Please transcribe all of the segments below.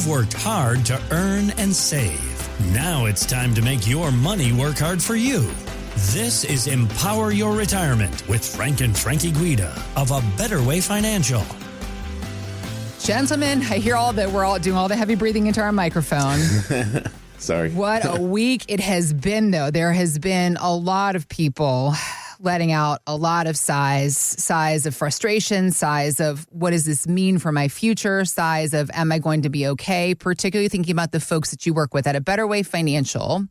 You've worked hard to earn and save. Now it's time to make your money work hard for you. This is Empower Your Retirement with Frank and Frankie Guida of A Better Way Financial. Gentlemen, I hear all that we're all doing all the heavy breathing into our microphone. Sorry. What a week it has been, though. There has been a lot of people letting out a lot of sighs of frustration, sighs of what does this mean for my future, sighs of am I going to be okay, particularly thinking about the folks that you work with at A Better Way Financial.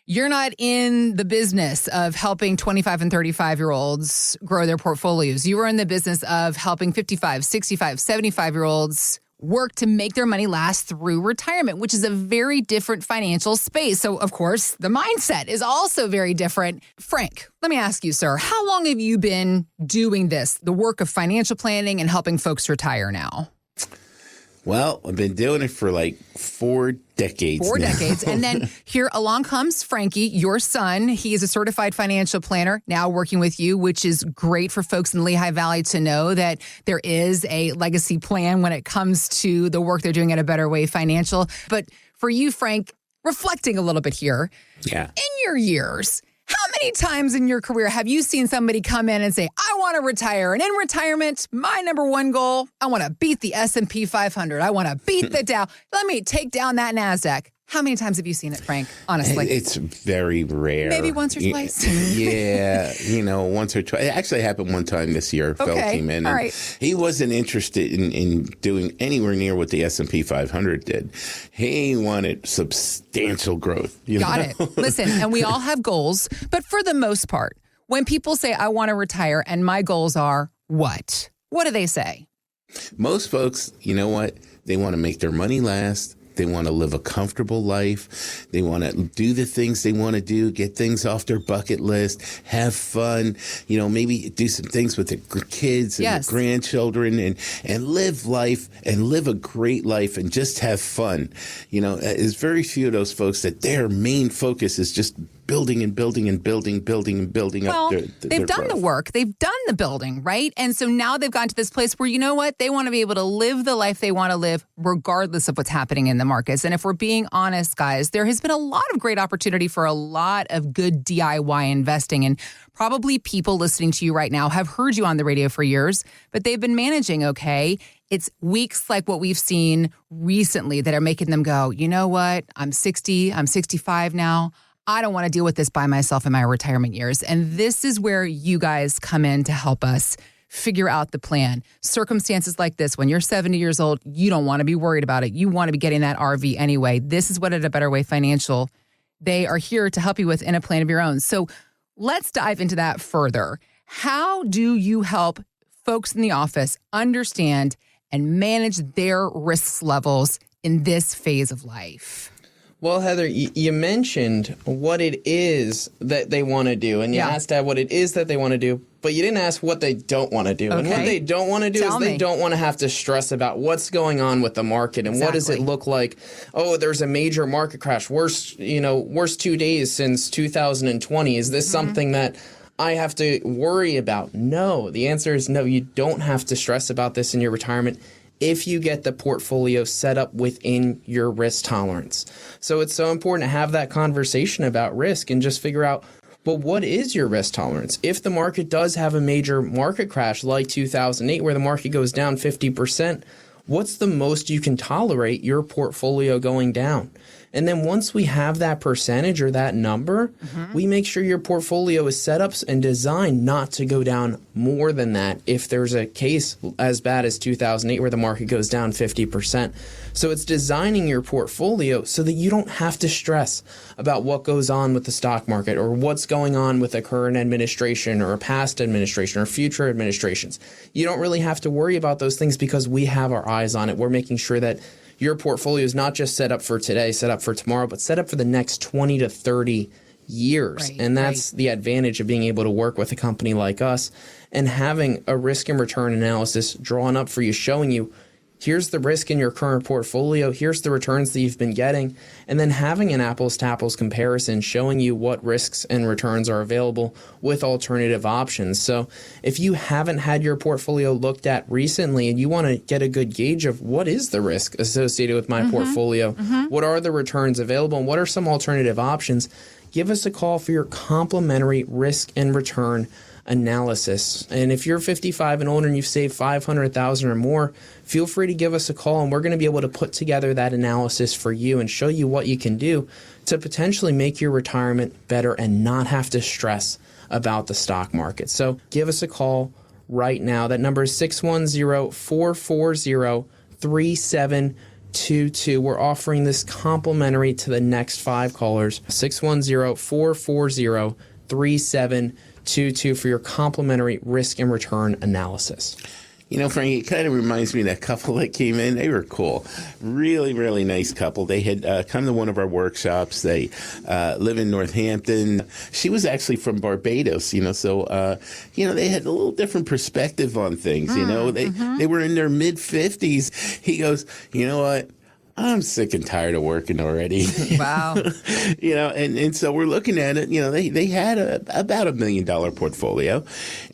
You're not in the business of helping 25 and 35-year-olds grow their portfolios. You are in the business of helping 55, 65, 75-year-olds work to make their money last through retirement, which is a very different financial space. So, of course, the mindset is also very different. Frank, let me ask you, sir, how long have you been doing this, the work of financial planning and helping folks retire now? Well, I've been doing it for like 4 decades. 4 decades. And then here along comes Frankie, your son. He is a certified financial planner now working with you, which is great for folks in the Lehigh Valley to know that there is a legacy plan when it comes to the work they're doing at A Better Way Financial. But for you, Frank, reflecting a little bit here, in your years, how many times in your career have you seen somebody come in and say, I want to retire? And in retirement, my number one goal, I want to beat the S&P 500. I want to beat the Dow. Let me take down that NASDAQ. How many times have you seen it, Frank? Honestly. It's very rare. Maybe once or twice. Yeah, once or twice. It actually happened one time this year. Phil came in. And he wasn't interested in doing anywhere near what the S&P 500 did. He wanted substantial growth. Got it. Listen, and we all have goals, but for the most part, when people say, I want to retire and my goals are what? What do they say? Most folks, you know what? They want to make their money last. They want to live a comfortable life. They want to do the things they want to do, get things off their bucket list, have fun, maybe do some things with their kids and their grandchildren and live life and live a great life and just have fun. There's very few of those folks that their main focus is just building and building and building up they've done growth. The work. They've done the building, right? And so now they've gotten to this place where, you know what? They want to be able to live the life they want to live regardless of what's happening in the markets. And if we're being honest, guys, there has been a lot of great opportunity for a lot of good DIY investing. And probably people listening to you right now have heard you on the radio for years, but they've been managing okay. It's weeks like what we've seen recently that are making them go, you know what? I'm 60, I'm 65 now. I don't want to deal with this by myself in my retirement years. And this is where you guys come in to help us figure out the plan. Circumstances like this, when you're 70 years old, you don't want to be worried about it. You want to be getting that RV anyway. This is what at A Better Way Financial, they are here to help you with in a plan of your own. So let's dive into that further. How do you help folks in the office understand and manage their risk levels in this phase of life? Well, Heather, you mentioned what it is that they want to do, and you asked Dad what it is that they want to do, but you didn't ask what they don't want to do. Okay. And what they don't want to do is they don't want to have to stress about what's going on with the market and what does it look like. Oh, there's a major market crash, worst 2 days since 2020. Is this something that I have to worry about? No. The answer is no. You don't have to stress about this in your retirement if you get the portfolio set up within your risk tolerance. So it's so important to have that conversation about risk and just figure out, well, what is your risk tolerance? If the market does have a major market crash like 2008 where the market goes down 50%, what's the most you can tolerate your portfolio going down? And then once we have that percentage or that number, we make sure your portfolio is set up and designed not to go down more than that if there's a case as bad as 2008 where the market goes down 50%. So it's designing your portfolio so that you don't have to stress about what goes on with the stock market or what's going on with a current administration or a past administration or future administrations. You don't really have to worry about those things because we have our eyes on it. We're making sure that your portfolio is not just set up for today, set up for tomorrow, but set up for the next 20 to 30 years. Right, and that's the advantage of being able to work with a company like us and having a risk and return analysis drawn up for you, showing you Here's the risk in your current portfolio. Here's the returns that you've been getting. And then having an apples to apples comparison showing you what risks and returns are available with alternative options. So if you haven't had your portfolio looked at recently and you want to get a good gauge of what is the risk associated with my portfolio, what are the returns available, and what are some alternative options, give us a call for your complimentary risk and return analysis. And if you're 55 and older and you've saved $500,000 or more, feel free to give us a call, and we're going to be able to put together that analysis for you and show you what you can do to potentially make your retirement better and not have to stress about the stock market. So give us a call right now. That number is 610-440-3722. We're offering this complimentary to the next 5 callers. 610-440-3722 for your complimentary risk and return analysis. You know, Frankie, it kind of reminds me of that couple that came in. They were cool. Really, really nice couple. They had come to one of our workshops. They live in Northampton. She was actually from Barbados, so, they had a little different perspective on things, They were in their mid-50s. He goes, you know what? I'm sick and tired of working already. Wow. And so we're looking at it, they had about $1 million portfolio.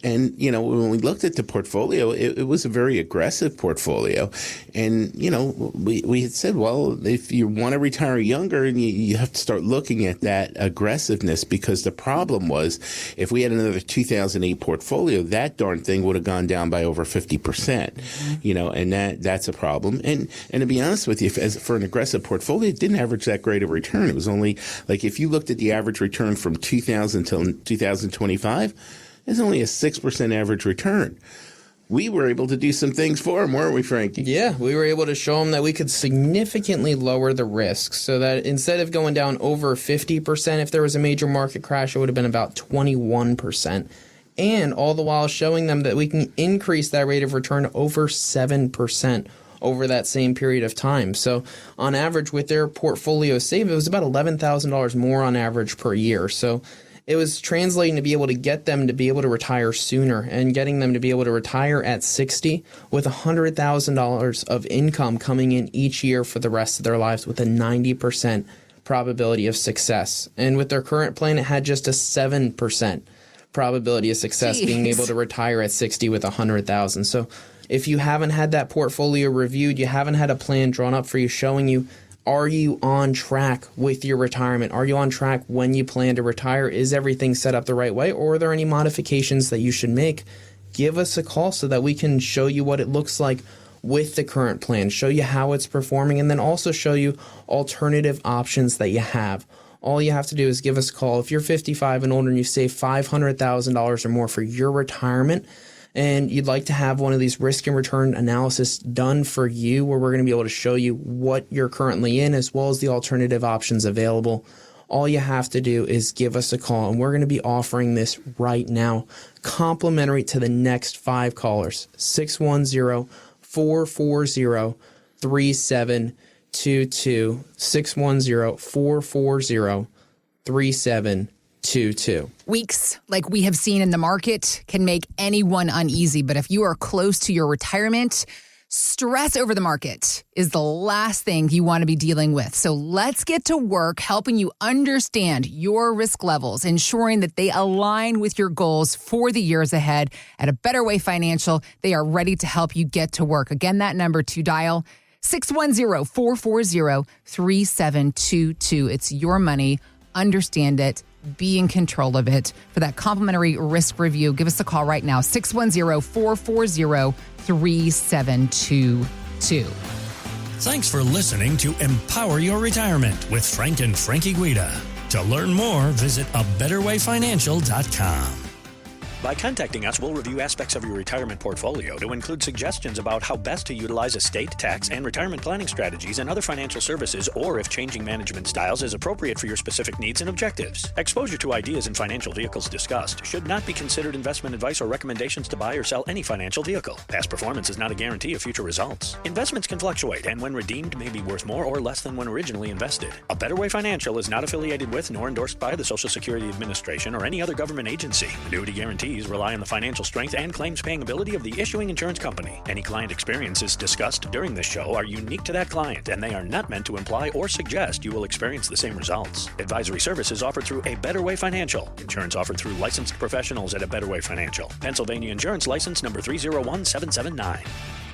And, when we looked at the portfolio, it was a very aggressive portfolio. And, we had said, well, if you want to retire younger, you have to start looking at that aggressiveness, because the problem was if we had another 2008 portfolio, that darn thing would have gone down by over 50%, and that's a problem. And to be honest with you, for an aggressive portfolio, it didn't average that great of a return. It was only like if you looked at the average return from 2000 till 2025, it's only a 6% average return. We were able to do some things for them, weren't we, Frankie? Yeah, we were able to show them that we could significantly lower the risk, so that instead of going down over 50%, if there was a major market crash, it would have been about 21%. And all the while showing them that we can increase that rate of return over 7% over that same period of time. So on average, with their portfolio save, it was about $11,000 more on average per year. So it was translating to be able to get them to be able to retire sooner, and getting them to be able to retire at 60 with $100,000 of income coming in each year for the rest of their lives, with a 90% probability of success. And with their current plan, it had just a 7% probability of success being able to retire at 60 with $100,000. So if you haven't had that portfolio reviewed, you haven't had a plan drawn up for you showing you, are you on track with your retirement? Are you on track when you plan to retire? Is everything set up the right way? Or are there any modifications that you should make? Give us a call so that we can show you what it looks like with the current plan, show you how it's performing, and then also show you alternative options that you have. All you have to do is give us a call. If you're 55 and older and you save $500,000 or more for your retirement, and you'd like to have one of these risk and return analysis done for you, where we're going to be able to show you what you're currently in as well as the alternative options available, all you have to do is give us a call, and we're going to be offering this right now, complimentary to the next 5 callers. 610-440-3722. 610-440-3722. Weeks like we have seen in the market can make anyone uneasy, but if you are close to your retirement, stress over the market is the last thing you want to be dealing with. So let's get to work helping you understand your risk levels, ensuring that they align with your goals for the years ahead. At A Better Way Financial, they are ready to help you get to work. Again, that number to dial, 610-440-3722. It's your money. Understand it. Be in control of it. For that complimentary risk review, give us a call right now, 610-440-3722. Thanks for listening to Empower Your Retirement with Frank and Frankie Guida. To learn more, visit abetterwayfinancial.com. By contacting us, we'll review aspects of your retirement portfolio to include suggestions about how best to utilize estate, tax, and retirement planning strategies and other financial services, or if changing management styles is appropriate for your specific needs and objectives. Exposure to ideas and financial vehicles discussed should not be considered investment advice or recommendations to buy or sell any financial vehicle. Past performance is not a guarantee of future results. Investments can fluctuate, and when redeemed may be worth more or less than when originally invested. A Better Way Financial is not affiliated with nor endorsed by the Social Security Administration or any other government agency. Annuity guarantee fees rely on the financial strength and claims paying ability of the issuing insurance company. Any client experiences discussed during this show are unique to that client, and they are not meant to imply or suggest you will experience the same results. Advisory services offered through A Better Way Financial. Insurance offered through licensed professionals at A Better Way Financial. Pennsylvania Insurance License number 301779.